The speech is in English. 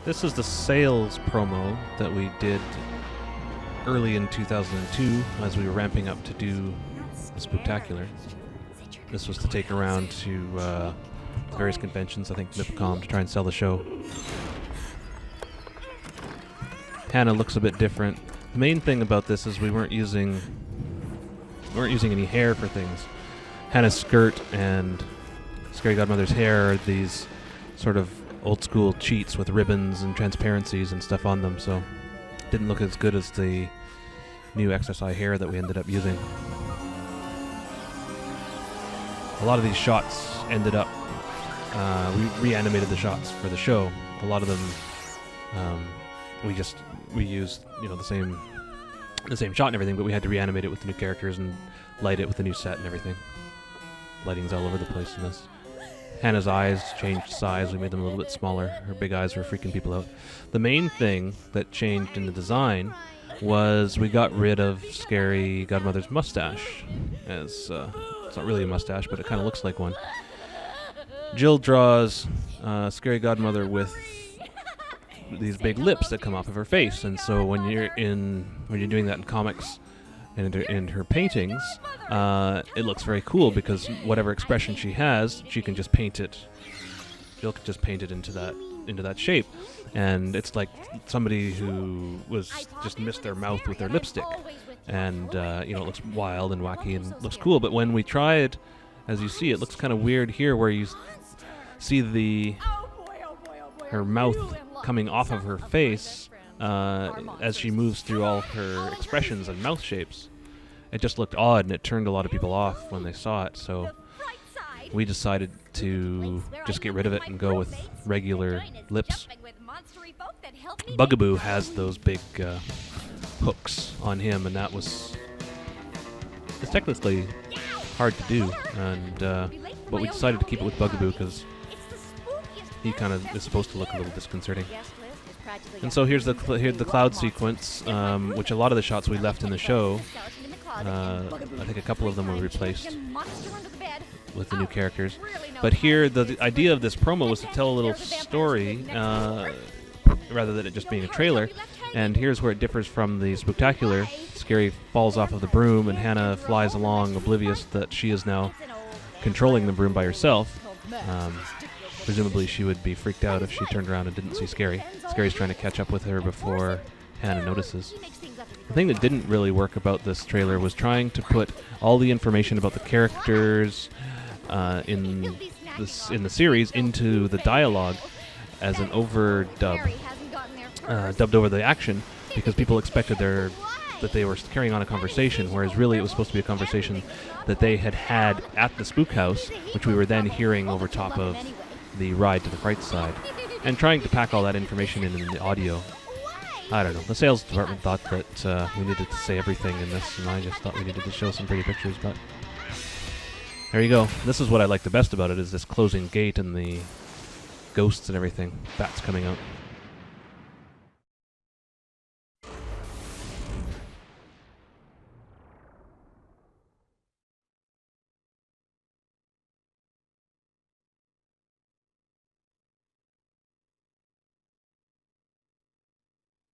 This is the sales promo that we did early in 2002 as we were ramping up to do the Spooktacular. This was to take around to various conventions, I think MIPCOM, to try and sell the show. Hannah looks a bit different. The main thing about this is we weren't using any hair for things. Hannah's skirt and Scary Godmother's hair are these sort of old school cheats with ribbons and transparencies and stuff on them, so it didn't look as good as the new XSI hair that we ended up using. A lot of these shots ended up, we reanimated the shots for the show. A lot of them, we used, you know, the same shot and everything, but we had to reanimate it with the new characters and light it with the new set and everything. Lighting's all over the place in this. Hannah's eyes changed size. We made them a little bit smaller. Her big eyes were freaking people out. The main thing that changed in the design was we got rid of Scary Godmother's mustache. It's not really a mustache, but it kind of looks like one. Jill draws Scary Godmother with these big lips that come off of her face, and so when you're doing that in comics and in her paintings, it looks very cool because whatever expression she has, she can just paint it. Jill can just paint it into that shape, and it's like somebody who was just missed their mouth with their lipstick, and you know, it looks wild and wacky and looks cool. But when we try it, as you see, it looks kind of weird here, where you see her mouth coming off of her face. As she moves through all her expressions and mouth shapes. It just looked odd, and it turned a lot of people off when they saw it, so we decided to just get rid of it and go with regular lips. Bugaboo has those big hooks on him, and it's technically hard to do, and but we decided to keep it with Bugaboo because he kind of is supposed to look a little disconcerting. And so here's the cloud sequence, which a lot of the shots we left in the show. I think a couple of them were replaced with the new characters. But here, the idea of this promo was to tell a little story, rather than it just being a trailer. And here's where it differs from the Spooktacular. Scary falls off of the broom, and Hannah flies along, oblivious that she is now controlling the broom by herself. Presumably she would be freaked out if she turned around and didn't see Scary. Scary's trying to catch up with her before Hannah notices. The thing that didn't really work about this trailer was trying to put all the information about the characters in the series into the dialogue as an overdub, dubbed over the action, because people expected that they were carrying on a conversation, whereas really it was supposed to be a conversation that they had at the Spook House, which we were then hearing over top of the ride to the Fright Side, and trying to pack all that information in the audio. I don't know. The sales department thought that we needed to say everything in this, and I just thought we needed to show some pretty pictures, but there you go. This is what I like the best about it, is this closing gate and the ghosts and everything. Bats coming out.